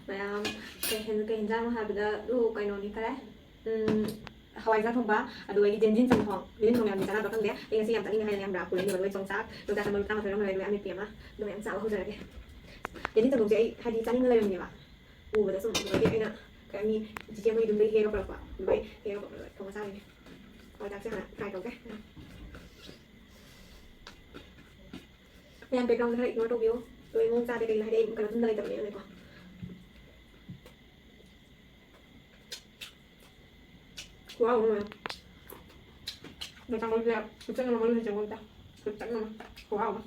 ꯃꯌꯥꯝ ꯀꯩ ꯍꯦꯟꯖꯥꯡ ꯍꯥꯏꯕꯗ ꯑꯗꯨ ꯀꯩꯅꯣꯅꯤ ꯈꯔꯦ ꯍꯋꯥꯏꯖꯥꯔ ꯊꯣꯡꯕ ꯑꯗꯨꯒ ꯑꯩꯒꯤ ꯖꯦꯟꯖꯤꯟ ꯊꯣꯡ ꯌꯥꯝ ꯆꯥꯅꯕ꯭ꯔꯥ ꯈꯪꯗꯦ ꯑꯩ ꯉꯁꯤ ꯌꯥꯝ ꯆꯠꯅꯤꯡꯉꯦ ꯍꯥꯏꯅ ꯌꯥꯝ ꯄꯨꯔꯛꯏꯕ ꯂꯣꯏ ꯆꯣꯡꯆꯥꯛ ꯃꯔꯨ ꯇꯔꯥꯃꯥꯊꯣꯏ ꯂꯩꯔꯦ ꯑꯃꯦꯠꯄꯤ ꯑꯃ ꯑꯗꯨ ꯃꯌꯥꯝ ꯆꯥꯕ ꯍꯧꯖꯔꯒꯦ ꯖꯦꯟꯖꯤꯟ ꯆꯝꯊꯣꯡꯁꯦ ꯑꯩ ꯍꯥꯏꯗꯤ ꯆꯥꯅꯤꯡꯉ ꯂꯩꯔꯝꯅꯦꯕ ꯎꯕꯗ ꯁꯨꯝ ꯑꯗꯨꯗꯒꯤ ꯑꯩꯅ ꯀꯩ ꯍꯥꯏꯅꯤ ꯆꯤꯆꯦ ꯃꯣꯏ ꯑꯗꯨꯝ ꯍꯦꯛꯒ ꯄꯨꯔꯛꯄ ꯑꯗꯨꯃꯥꯏ ꯍꯦꯛꯒ ꯊꯣꯡꯉ ꯆꯥꯔꯤꯅꯦ ꯍꯋꯥꯏꯖꯥꯔꯁꯦ ꯍꯥꯟꯅ ꯐ꯭ꯔꯥꯏ ꯇꯧꯒꯦ ꯃꯌꯥꯝ ꯕꯦꯛꯒ꯭ꯔꯥꯎꯟꯗ ꯈꯔ ꯏꯒꯅꯣꯔ ꯇꯧꯕꯤꯌꯨ ꯂꯣꯏ ꯃꯑꯣꯡ ꯆꯥꯗꯦ ꯀꯩꯒꯤꯅꯣ ꯍꯥꯏꯗꯤ ꯑꯩ ꯀꯩꯅꯣ ꯇꯨꯝꯗ ꯂꯩꯇꯕꯅꯤꯅꯀꯣ ꯈꯨꯍꯥꯎ ꯑꯃ ꯌꯣꯡꯆꯥꯛ ꯃꯔꯨꯁꯦ ꯈꯨꯆꯪ ꯑꯃ ꯃꯔꯨꯁꯦ ꯆꯪꯉꯣꯏꯗ ꯈꯨꯆꯪ ꯑꯃ ꯈꯨꯍꯥꯎ ꯑꯃ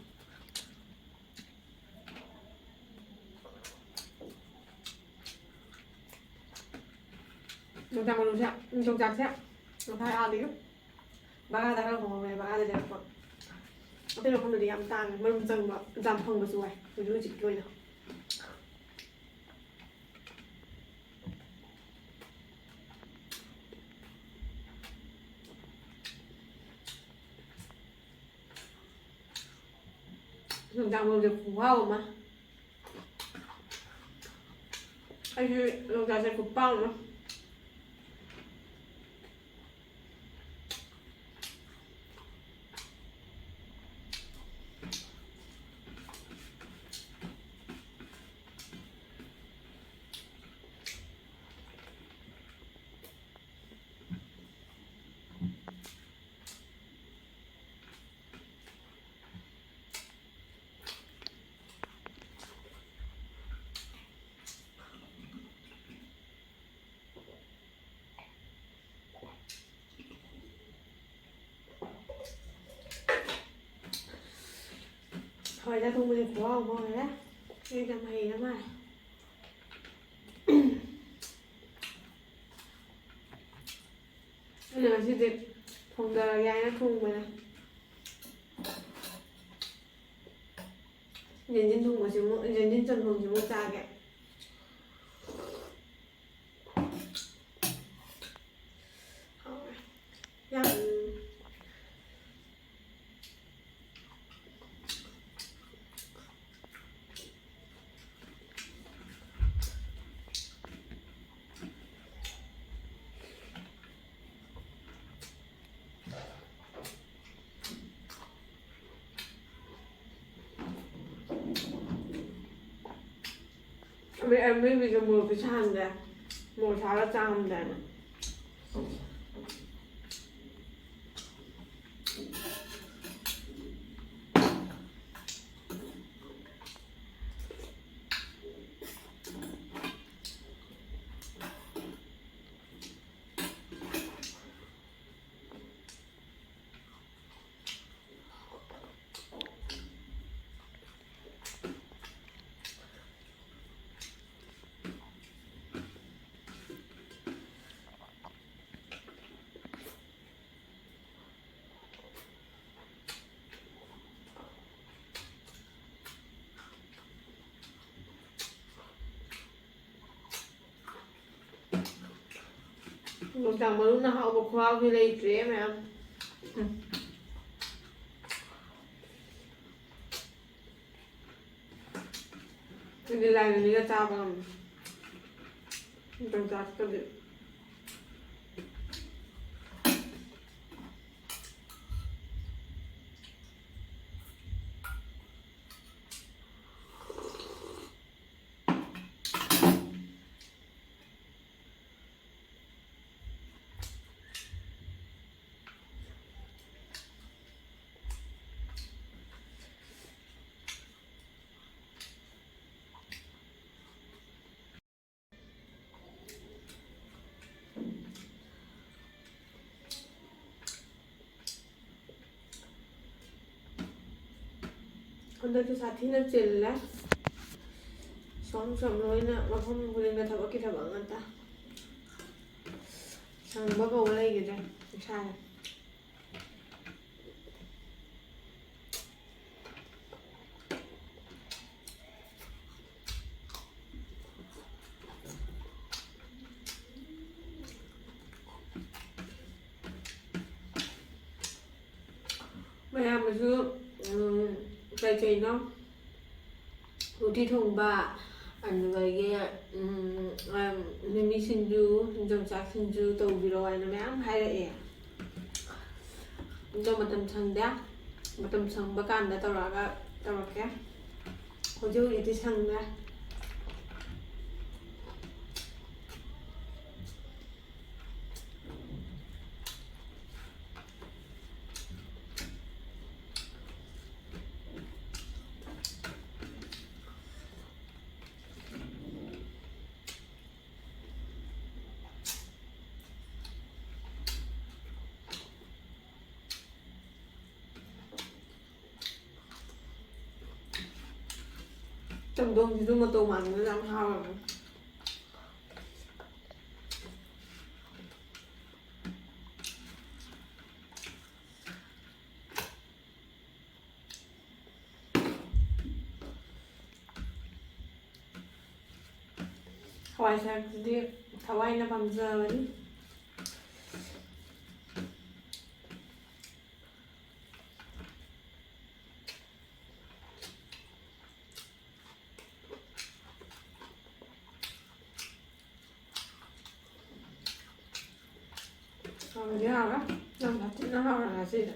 yongcak manusia yongcaknya ngafai adik bagada khara hongwe bagada leppa ꯑꯇꯩ ꯃꯐꯝꯗꯗꯤ ꯌꯥꯝ ꯇꯥꯡꯉꯦ ꯃꯔꯨꯝ ꯆꯪꯕ ꯌꯥꯝ ꯐꯪꯕꯁꯨ ꯋꯥꯏ ꯍꯧꯖꯤꯛ ꯍꯧꯖꯤꯛꯀꯤ ꯑꯣꯏꯅ yongcak maruꯁꯦ ꯈꯨꯍꯥꯎ ꯑꯃ ꯑꯩꯁꯨ yongcakꯁꯦ ꯈꯨꯄꯥꯝ ꯑꯃ hawaiijar thongꯕꯁꯦ ꯈꯨꯍꯥꯎ ꯑꯃ ꯑꯣꯏꯔꯦ ꯑꯩ ꯌꯥꯝ ꯍꯩꯔ ꯃꯥꯜꯂꯦ ꯑꯩꯅ ꯉꯁꯤꯗꯤ ꯊꯣꯡꯗꯔꯒꯦ ꯍꯥꯏꯅ ꯊꯣꯡꯕꯅꯦ ꯖꯦꯟꯖꯤꯟ ꯊꯣꯡꯕꯁꯤꯃꯨꯛ ꯖꯦꯟꯖꯤꯟ ꯆꯝꯊꯣꯡꯁꯤꯃꯨꯛ ꯆꯥꯒꯦ ꯌꯥꯝ ꯃꯤꯒꯤꯁꯨ ꯃꯣꯔꯣꯛꯇꯤ ꯁꯥꯍꯟꯗꯦ ꯃꯣꯔꯣꯛ ꯁꯥꯔꯒ ꯆꯥꯉꯝꯗꯦꯅ yongcak ꯃꯔꯨꯅ ꯍꯥꯎꯕ ꯈꯨꯍꯥꯎꯗꯤ ꯂꯩꯇ꯭ꯔꯦ ꯃꯌꯥꯝ ꯑꯩꯗꯤ ꯂꯥꯏꯅꯅꯤꯒ ꯆꯥꯕ ꯉꯝꯃꯦ yongcakꯇꯗꯤ ꯍꯟꯗꯛꯇꯤ ꯁꯥꯊꯤꯅ ꯆꯤꯜꯂꯦ ꯁꯣꯝ ꯂꯣꯏꯅ ꯃꯐꯝ ꯈꯨꯗꯤꯡꯗ ꯊꯕꯛꯀꯤ ꯊꯕꯛ ꯉꯥꯛꯇ ꯁꯪꯕ ꯀꯧꯕ ꯂꯩꯈꯤꯗ꯭ꯔꯦ ꯏꯁꯥꯅ ꯃꯌꯥꯝꯅꯁꯨ ꯀꯩꯅꯣ ꯎꯇꯤ ꯊꯣꯡꯕ ꯑꯗꯨꯗꯒꯤ ꯃꯤꯃꯤ ꯁꯤꯡꯖꯨ ꯌꯣꯡꯆꯥꯛ ꯁꯤꯡꯖꯨ ꯇꯧꯕꯤꯔꯣ ꯍꯥꯏꯅ ꯃꯌꯥꯝ ꯍꯥꯏꯔꯛꯑꯦ ꯑꯗꯣ ꯃꯇꯝ ꯁꯪꯗꯦ ꯃꯇꯝ ꯁꯪꯕ ꯀꯥꯟꯗ ꯇꯧꯔꯛꯀꯦ ꯍꯧꯖꯤꯛꯇꯤ ꯁꯪꯗ꯭ꯔꯦ ꯆꯝꯊꯣꯡꯁꯤꯁꯨ ꯃꯇꯧ ꯃꯥꯟꯕꯗ ꯌꯥꯝ ꯍꯥꯎꯔꯝꯃꯦ ꯍꯋꯥꯏꯊꯔꯥꯛꯁꯤꯗꯤ ꯊꯋꯥꯏꯅ ꯄꯥꯝꯖꯕꯅꯤ ꯍꯥꯎꯗꯤ ꯍꯥꯎꯔꯦ ꯌꯥꯝ ꯊꯤꯅ ꯍꯥꯎꯔꯦ ꯉꯁꯤꯗꯤ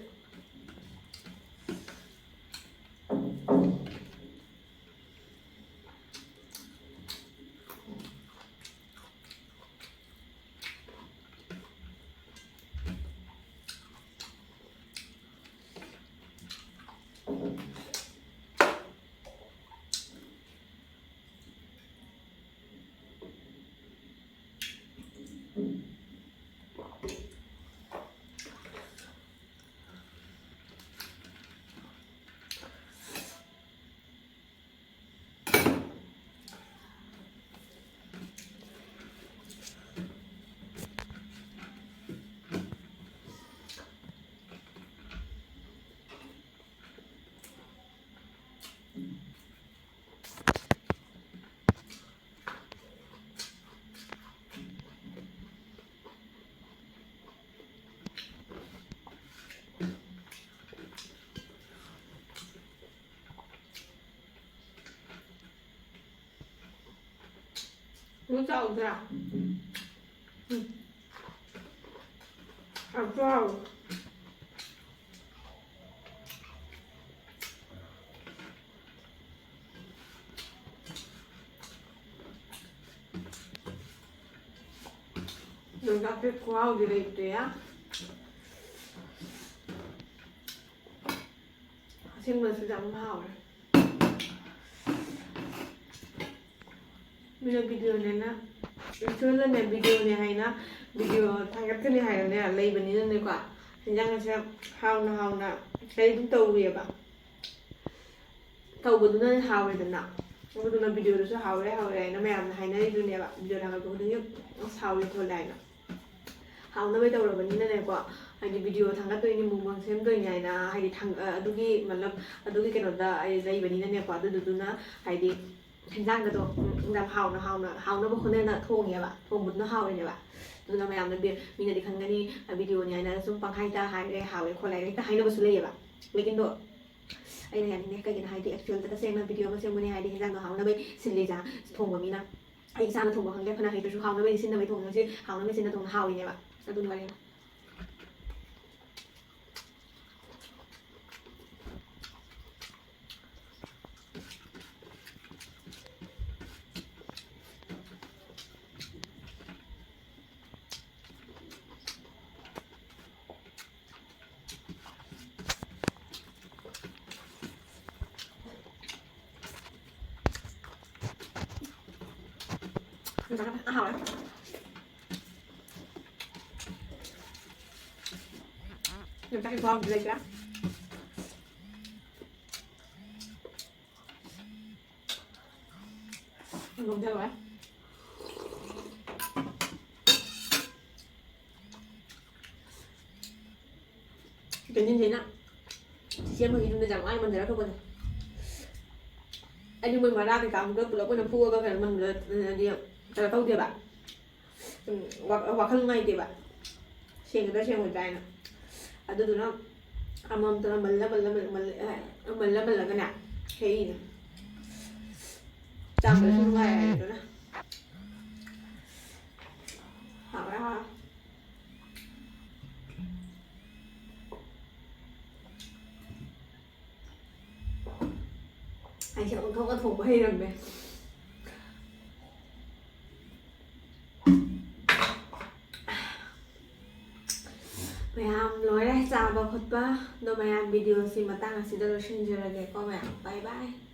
ꯅꯣꯏ ꯆꯥꯎꯗ꯭ꯔꯥ ꯍꯥꯎꯁꯨ ꯍꯥꯎꯋꯦ yongchakꯁꯦ ꯈꯨꯍꯥꯎꯗꯤ ꯂꯩꯇ꯭ꯔꯦ ꯑꯁꯦꯡꯕꯁꯨ ꯌꯥꯝ ꯍꯥꯎꯔꯦ ꯃꯤꯅ ꯚꯤꯗꯤꯑꯣꯅꯦꯅ ꯏꯁꯣꯔꯅꯅꯦ ꯚꯤꯗꯤꯑꯣꯅꯦ ꯍꯥꯏꯅ ꯚꯤꯗꯤꯑꯣ ꯊꯥꯒꯠꯀꯅꯤ ꯍꯥꯏꯔꯅꯦ ꯂꯩꯕꯅꯤꯅꯅꯦꯀꯣ ꯌꯦꯟꯖꯥꯡꯁꯦ ꯍꯥꯎꯅ ꯀꯩ ꯑꯗꯨꯝ ꯇꯧꯋꯦꯕ ꯇꯧꯕꯗꯨꯅ ꯍꯥꯎꯔꯦꯗꯅ ꯑꯗꯨꯗꯨꯅ ꯚꯤꯗꯤꯑꯣꯗꯨꯁꯨ ꯍꯥꯎꯔꯦ ꯍꯥꯏꯅ ꯃꯌꯥꯝꯅ ꯍꯥꯏꯅꯔꯤꯗꯨꯅꯦꯕ ꯚꯤꯗꯤꯑꯣ ꯊꯥꯒꯠꯄ ꯈꯨꯗꯤꯡꯒꯤ ꯍꯥꯎꯔꯦ ꯈꯣꯠꯂꯦ ꯍꯥꯏꯅ ꯍꯥꯎꯅꯕꯩ ꯇꯧꯔꯕꯅꯤꯅꯅꯦꯀꯣ ꯍꯥꯏꯗꯤ ꯚꯤꯗꯤꯑꯣ ꯊꯥꯒꯠꯇꯣꯏꯅꯤ ꯃꯨꯛꯕꯥꯡ ꯁꯦꯝꯗꯣꯏꯅꯤ ꯍꯥꯏꯅ ꯍꯥꯏꯗꯤ ꯑꯗꯨꯒꯤ ꯀꯩꯅꯣꯗ ꯑꯩ ꯂꯩꯕꯅꯤꯅꯅꯦꯀꯣ ꯑꯗꯨꯗꯨꯅ ꯍꯥꯏꯗꯤ ꯌꯦꯟꯖꯥꯡꯒꯗꯣ ꯌꯥꯝ ꯍꯥꯎꯅꯕ ꯍꯣꯠꯅꯅ ꯊꯣꯡꯉꯦꯕ ꯊꯣꯡꯕꯗꯨꯅ ꯍꯥꯎꯔꯤꯅꯦꯕ ꯑꯗꯨꯅ ꯃꯌꯥꯝꯅ ꯃꯤꯅꯗꯤ ꯈꯟꯒꯅꯤ ꯚꯤꯗꯤꯑꯣꯅꯤ ꯍꯥꯏꯅ ꯁꯨꯝ ꯄꯪꯍꯥꯏꯇ ꯍꯥꯏꯔꯦ ꯍꯥꯎꯋꯦ ꯈꯣꯠꯂꯦ ꯍꯦꯛꯇ ꯍꯥꯏꯅꯕꯁꯨ ꯂꯩꯌꯦꯕ ꯂꯦꯀꯤꯟꯗꯣ ꯑꯩꯅ ꯌꯥꯅꯤꯡꯉꯦ ꯀꯩꯒꯤꯅꯣ ꯍꯥꯏꯗꯤ ꯑꯦꯛꯆꯨꯑꯦꯜꯗ ꯇꯁꯦꯡꯅ ꯚꯤꯗꯤꯑꯣ ꯑꯃ ꯁꯦꯝꯕꯅꯤ ꯍꯥꯏꯗꯤ ꯌꯦꯟꯖꯥꯡꯗꯣ ꯍꯥꯎꯅꯕꯩ ꯁꯤꯜꯂꯤꯖꯥ ꯊꯣꯡꯕ ꯃꯤꯅ ꯑꯩ ꯏꯁꯥꯅ ꯊꯣꯡꯕ ꯈꯪꯗꯦ ꯐꯅ ꯍꯩꯇ꯭ꯔꯁꯨ ꯍꯥꯎꯅꯕꯩ ꯁꯤꯟꯅꯕꯩ ꯊꯣꯡꯉꯁꯤ ꯍꯥꯎꯅꯕꯩ ꯁꯤꯟꯅ ꯊꯣꯡꯅ ꯍꯥꯎꯏꯅꯦꯕ ꯑꯗꯨꯅ ꯋꯥꯔꯤꯅꯤ hào lắm nhưng chắc ngon thì lắm ngon chưa rồi cái như thế nào xem mà mình chẳng ai mình thấy nó không mình anh nhưng mình mà ra thì cảm được là có phua có phải mình đi là câu tiền bạn hoặc hơn ngay tiền bạn xem người ta xem một cái nè à tôi tụi nó âm tụi nó mình là cái nào hay nè จำเลยชื่อว่าอะไรเดี๋ยวนะหาไว้ค่ะไอ้เชี่ยเขาก็ถูกไปให้ดังเลยMày nói đấy, chào và khất ba. Đồ mày video xin mà tăng là xin đưa xin cho là để con mẹ. Bye bye.